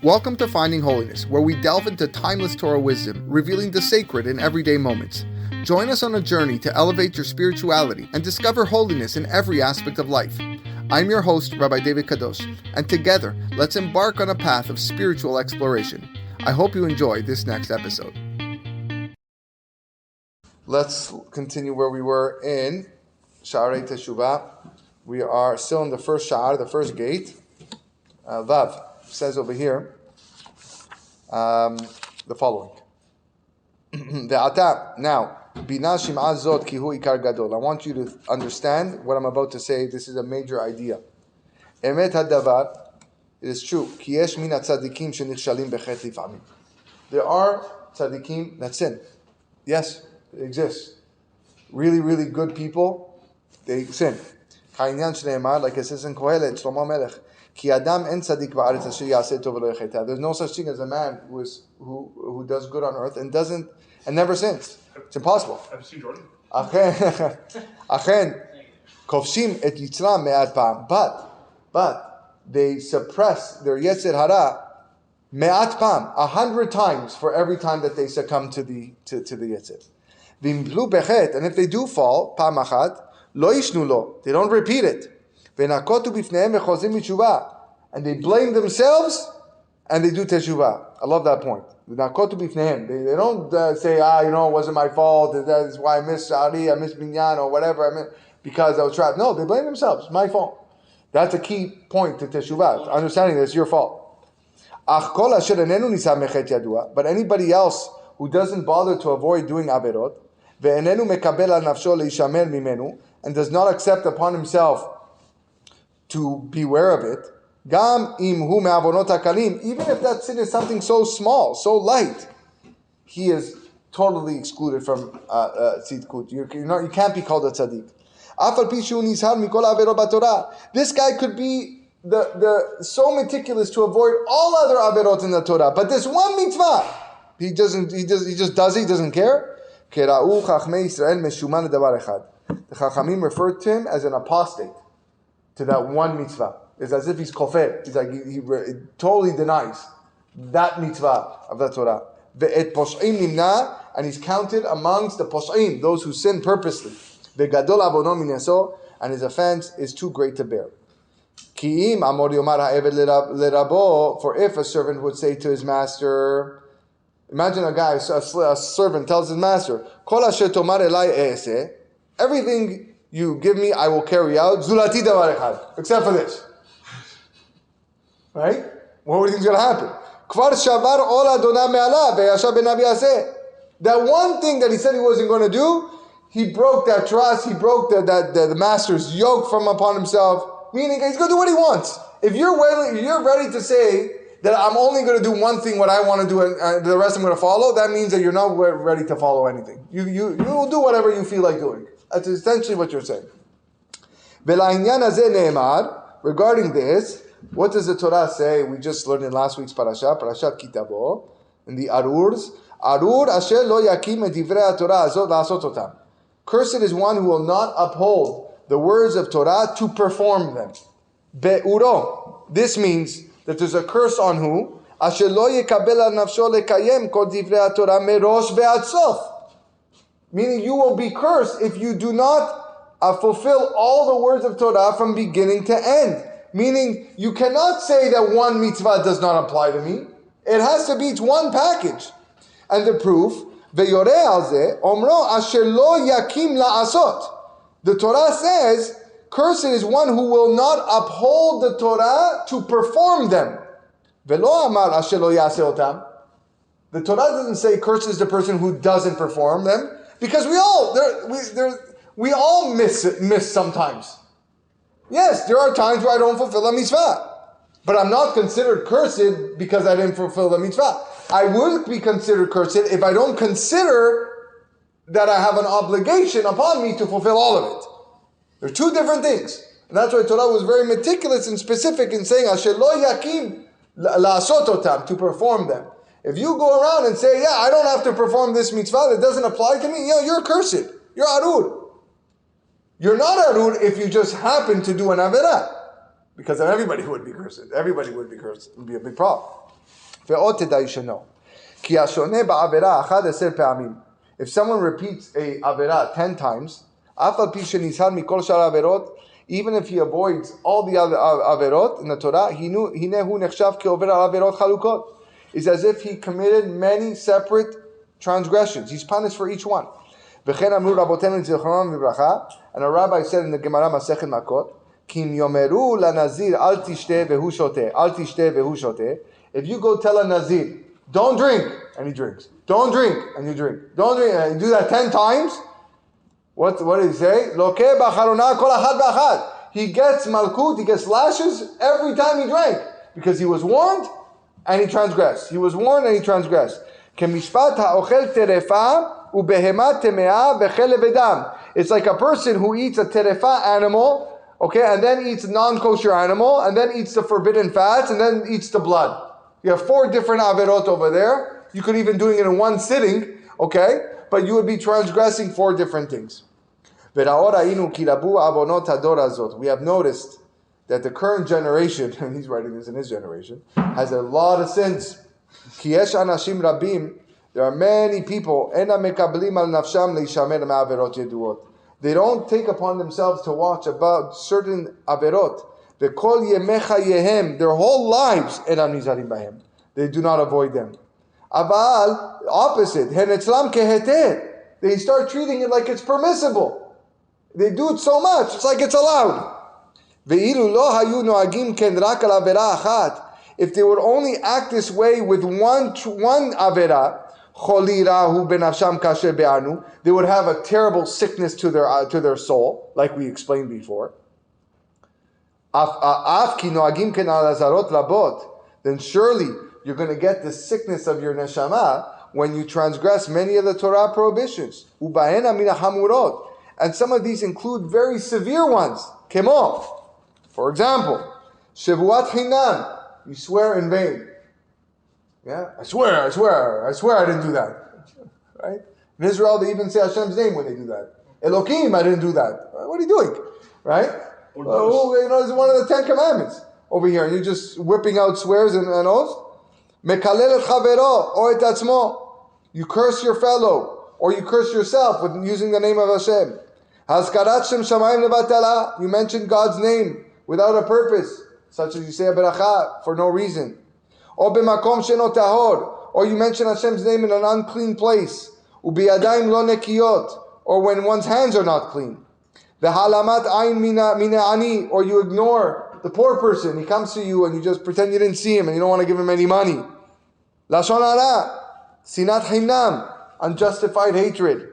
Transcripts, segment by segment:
Welcome to Finding Holiness, where we delve into timeless Torah wisdom, revealing the sacred in everyday moments. Join us on a journey to elevate your spirituality and discover holiness in every aspect of life. I'm your host, Rabbi David Kadosh, and together, let's embark on a path of spiritual exploration. I hope you enjoy this next episode. Let's continue where we were in Sha'arei Teshuva. We are still in the first Sha'ar, the first gate. Vav says over here the following. Now, I want you to understand what I'm about to say. This is a major idea. Emet hadavar, it is true. There are tzaddikim that sin. Yes, it exists. Really, really good people, they sin. Like it says in Kohelet, Shlomo Melech, there's no such thing as a man who does good on earth and never sins. It's impossible. I've seen Jordan. But they suppress their Yetzer Hara me'at pam, 100 times for every time that they succumb to the Yetzer. And if they do fall, pam achat, lo yishnu lo, they don't repeat it. And they blame themselves and they do Teshuva. I love that point. They don't say, it wasn't my fault, that's why I missed Sha'arei, I missed Minyan, or whatever, because I was trapped. No, they blame themselves. It's my fault. That's a key point to Teshuvah, understanding that it's your fault. But anybody else who doesn't bother to avoid doing Averot, and does not accept upon himself to beware of it, even if that sin is something so small, so light, he is totally excluded from tzidkut. You can't be called a tzaddik. This guy could be so meticulous to avoid all other averot in the Torah, but this one mitzvah, he just does it, he doesn't care. The Chachamim referred to him as an apostate to that one mitzvah. It's as if he's kofer. He's like, he totally denies that mitzvah of the Torah. Ve'et posh'im nimna, and he's counted amongst the posh'im, those who sin purposely. Ve'gadol avono minaso, and his offense is too great to bear. Ki'im amor yomar ha'eved lerabo, for if a servant would say to his master, imagine a guy, a servant tells his master, Kol asher tomar elai e'eseh, everything you give me, I will carry out, zulati davar echad, except for this. Right? What do you think is going to happen? Kvar shavar ol adonah me'alav ve'yashav benavi aseh. That one thing that he said he wasn't going to do, he broke that trust, he broke the master's yoke from upon himself, meaning he's going to do what he wants. If you're ready to say that I'm only going to do one thing, what I want to do, and the rest I'm going to follow, that means that you're not ready to follow anything. You will do whatever you feel like doing. That's essentially what you're saying. Regarding this, what does the Torah say? We just learned in last week's parashat Kitabo, in the Arurs. Arur asher lo yakim et divrei Torah azot la'asot otam. Cursed is one who will not uphold the words of Torah to perform them. Be'uro. This means that there's a curse on who? Asher lo yekabel al nafsho lekayem kol divrei Torah merosh ve'ad sof. Meaning you will be cursed if you do not fulfill all the words of Torah from beginning to end. Meaning you cannot say that one mitzvah does not apply to me. It has to be one package. And the proof, ve'yoreh al zeh, omro asher lo yakim la'asot. The Torah says, cursed is one who will not uphold the Torah to perform them. Ve'lo amar asher lo yaseh otam. The Torah doesn't say cursed is the person who doesn't perform them, because we all miss sometimes. Yes, there are times where I don't fulfill a mitzvah, but I'm not considered cursed because I didn't fulfill the mitzvah. I will be considered cursed if I don't consider that I have an obligation upon me to fulfill all of it. There are two different things. And that's why Torah was very meticulous and specific in saying, Asher lo yakim la'asot otam, to perform them. If you go around and say, I don't have to perform this mitzvah, that doesn't apply to me, you're cursed. You're arur. You're not arur if you just happen to do an averah. Because then everybody would be cursed. Everybody would be cursed. It would be a big problem. ועוד תדע ישנו. כי השונה בעבירה 11 פעמים. If someone repeats a avera 10 times, אף על פי שנזהר מכל שאר העבירות, even if he avoids all the other averot in the Torah, הנה הוא נחשב כעובר על עבירות חלוקות. It's as if he committed many separate transgressions. He's punished for each one. וכן אמרו רבותינו זיכרונם לברכה, and a rabbi said in the Gemara Masechet Makot, כי אם יאמרו לנזיר אל תשתה והוא שותה, אל תשתה והוא שותה, if you go tell a nazir, don't drink, and he drinks. Don't drink, and you drink. Don't drink, and you do that 10 times, what did he say? Loke b'acharona kol achad b'achad. He gets malkut, he gets lashes every time he drank, because he was warned, and he transgressed. He was warned, and he transgressed. כמשפט האוכל טרפה ובהמה טמאה וחלב ודם. It's like a person who eats a terefa animal, okay, and then eats a non-kosher animal, and then eats the forbidden fats, and then eats the blood. You have 4 different averot over there. You could even doing it in one sitting, okay, but you would be transgressing 4 different things. We have noticed that the current generation, and he's writing this in his generation, has a lot of sins. There are many people, they don't take upon themselves to watch about certain averot. Their whole lives, they do not avoid them. Aval, opposite, they start treating it like it's permissible. They do it so much, it's like it's allowed. If they would only act this way with one avera, they would have a terrible sickness to their soul, like we explained before. Then surely you're going to get the sickness of your neshama when you transgress many of the Torah prohibitions. And some of these include very severe ones. Kemo, for example, Shevuat Hinam, you swear in vain. Yeah, I swear I didn't do that. Right? In Israel, they even say Hashem's name when they do that. Elokim, I didn't do that. What are you doing? Right? This is one of the 10 commandments over here. You're just whipping out swears and oaths. Mekalel et chavero o et atzmo. You curse your fellow, or you curse yourself with using the name of Hashem. Hazkarat shem shamayim levatala. You mention God's name without a purpose, such as you say a beracha for no reason. O b'makom sheno tahor. Or you mention Hashem's name in an unclean place. Ubiyadayim lo nekiyot. Or when one's hands are not clean. V'halamat ayin mina ani. Or you ignore the poor person. He comes to you and you just pretend you didn't see him and you don't want to give him any money. Lashon hara. Sinat hinam. Unjustified hatred.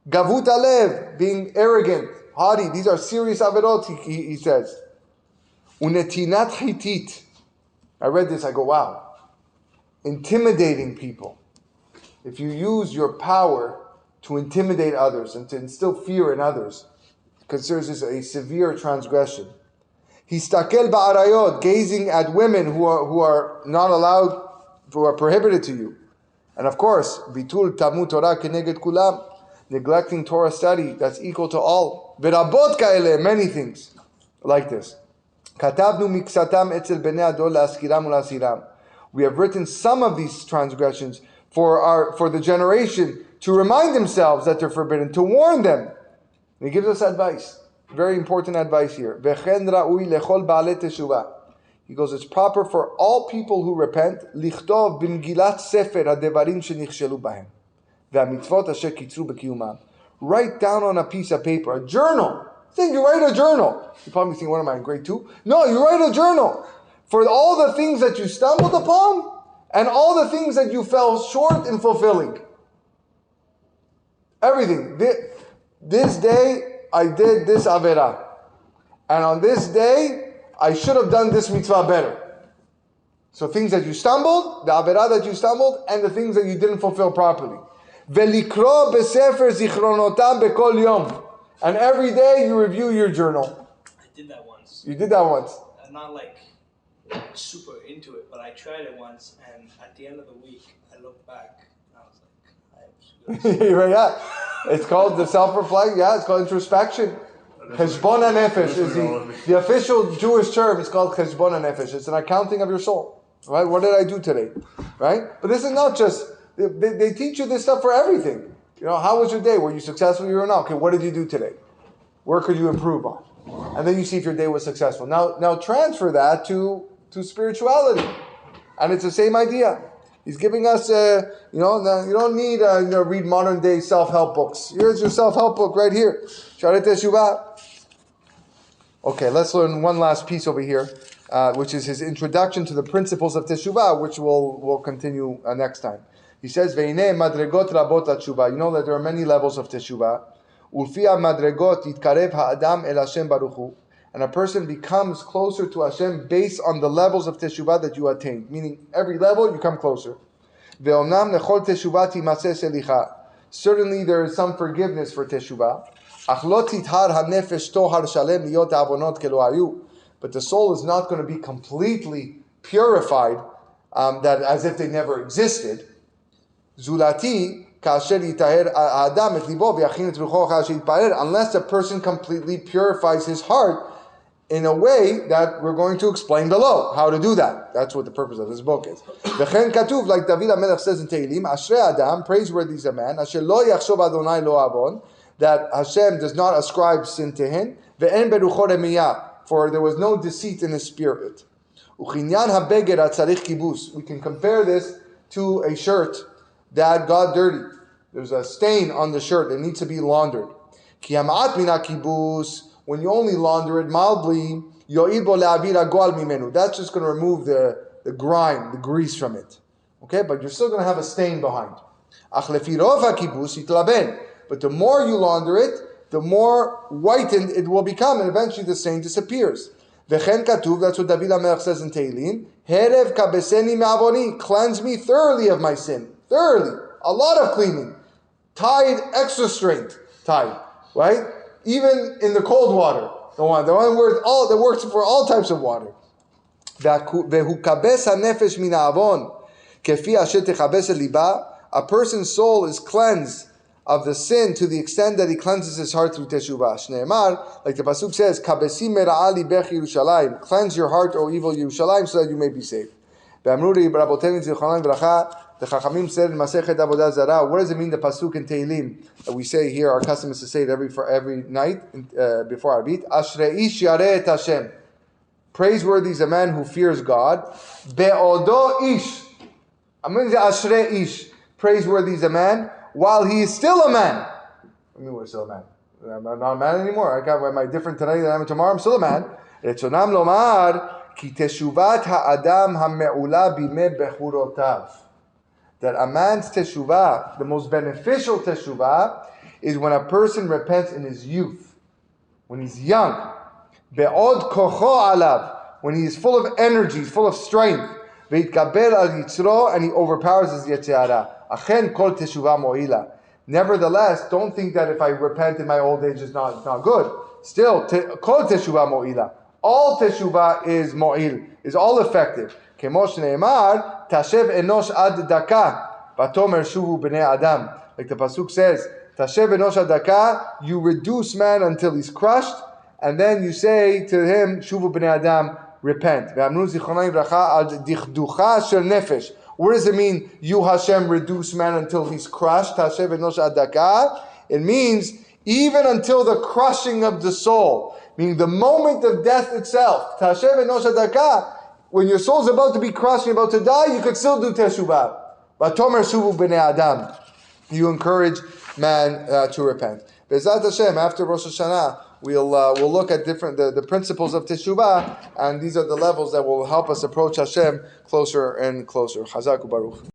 Gavut alev. Being arrogant, haughty. These are serious averot, he says. Unetinat hitit. I read this, I go, wow. Intimidating people. If you use your power to intimidate others and to instill fear in others, considers this a severe transgression. Histakel ba'arayot, gazing at women who are not allowed, who are prohibited to you. And of course, bitul Talmud Torah keneged kulam, neglecting Torah study that's equal to all. Verabot kaele, many things like this. Katabnu miksatam etzel bnei ador la'askiram u'la'asiram. We have written some of these transgressions for the generation to remind themselves that they're forbidden, to warn them. And he gives us advice, very important advice here. V'chen ra'ui lechol ba'alei teshuva. He goes, it's proper for all people who repent, lichtov b'mgilat sefer hadevarim shenichshelu bahem ve'amitzvot asher kitzru b'kiyumam. Write down on a piece of paper, a journal. Think you write a journal. You probably think, what am I, in grade 2? No, you write a journal for all the things that you stumbled upon and all the things that you fell short in fulfilling. Everything. This day, I did this avera. And on this day, I should have done this mitzvah better. So things that you stumbled, the avera that you stumbled, and the things that you didn't fulfill properly. Velikro besefer zichronotam bekol yom. And every day you review your journal. I did that once. You did that once. I'm not like super into it, but I tried it once, and at the end of the week, I looked back, and I was like, yeah. It's called the self-reflect. Yeah, it's called introspection. Cheshbon HaNefesh is the official Jewish term. It's called Cheshbon HaNefesh. It's an accounting of your soul. Right? What did I do today? Right? But this is not just, they teach you this stuff for everything. How was your day? Were you successful or not? Okay, what did you do today? Where could you improve on? And then you see if your day was successful. Now transfer that to spirituality. And it's the same idea. He's giving us, you don't need read modern day self-help books. Here's your self-help book right here. Sha'arei Teshuva. Okay, let's learn one last piece over here, which is his introduction to the principles of Teshuva, which we'll continue next time. He says, "Ve'ineh madregot rabot Teshuva." You know that there are many levels of Teshuva. Ulfia madregot yitkarev ha'adam el Hashem baruch hu. And a person becomes closer to Hashem based on the levels of Teshuvah that you attained. Meaning, every level you come closer. Ve'omnam lechol Teshuvah timaseh selicha. Certainly there is some forgiveness for Teshuvah. Ach lo tithar hanefesh tohar shalem liyot avonot kelo hayu. But the soul is not going to be completely purified, that as if they never existed. Zulati kasher yitaher adam et libo v'yachin et rucho kasher yitparer. Unless a person completely purifies his heart in a way that we're going to explain below how to do that. That's what the purpose of this book is. V'chen katuv, like David HaMelech says in Tehillim, Ashrei Adam, praiseworthy is a man, Asher lo yachshov Adonai lo avon, that Hashem does not ascribe sin to him, ve'en berucho remiyah, for there was no deceit in his spirit. Uchinyan habeged atzarich kibus. We can compare this to a shirt that got dirty. There's a stain on the shirt that needs to be laundered. Ki hama'at mina kibus. When you only launder it mildly, that's just going to remove the grime, the grease from it. Okay, but you're still going to have a stain behind. But the more you launder it, the more whitened it will become, and eventually the stain disappears. That's what David HaMelech says in Tehillim. Herev kabeseni me'avoni, cleanse me thoroughly of my sin. Thoroughly. A lot of cleaning. Tide, extra strength. Tide. Right? Even in the cold water, the one that works for all types of water. A person's soul is cleansed of the sin to the extent that he cleanses his heart through Teshuvah. Shneimar, like the pasuk says, "Kabesi mera'ah libech Yerushalayim." Cleanse your heart, O evil Yerushalayim, so that you may be saved. The Chachamim said in Masechet Avodah Zarah, what does it mean, the pasuk in Tehillim that we say here? Our custom is to say it every night before our beat. Ashrei Sha'arei et Hashem. Praiseworthy is a man who fears God. Be'odo ish. I'm going to say Ashrei ish. Praiseworthy is a man while he is still a man. I mean, we're still a man. I'm not a man anymore. Am I different today than I am tomorrow? I'm still a man. Retzonam lomar ki teshuvat ha'adam ha'me'ula bimei bechurotav. That a man's teshuvah, the most beneficial teshuvah, is when a person repents in his youth, when he's young. Be'od kocho alav, when he is full of energy, full of strength. Ve'itkaber al yitzro, and he overpowers his yetziara. Achen kol teshuvah mo'ila. Nevertheless, don't think that if I repent in my old age it's not good. Still, kol teshuvah mo'ila. All teshuvah is mo'il, is all effective. Kemo shneimar, tashev enosh ad daka, vatomer shuvu b'nei adam. Like the pasuk says, tashev enosh ad daka, you reduce man until he's crushed, and then you say to him, shuvu b'nei adam, repent. Ve'amnu zichronai v'racha al dichducha shel nefesh. What does it mean, you Hashem reduce man until he's crushed? Tashev enosh ad daka. It means even until the crushing of the soul, meaning the moment of death itself. Tashev enosh ad daka. When your soul's about to be crushed, you're about to die, you could still do teshuvah. Vatomer shuvu b'nei adam. You encourage man to repent. Be'ezrat Hashem, after Rosh Hashanah, we'll look at the principles of teshuvah, and these are the levels that will help us approach Hashem closer and closer. Chazak u'baruch.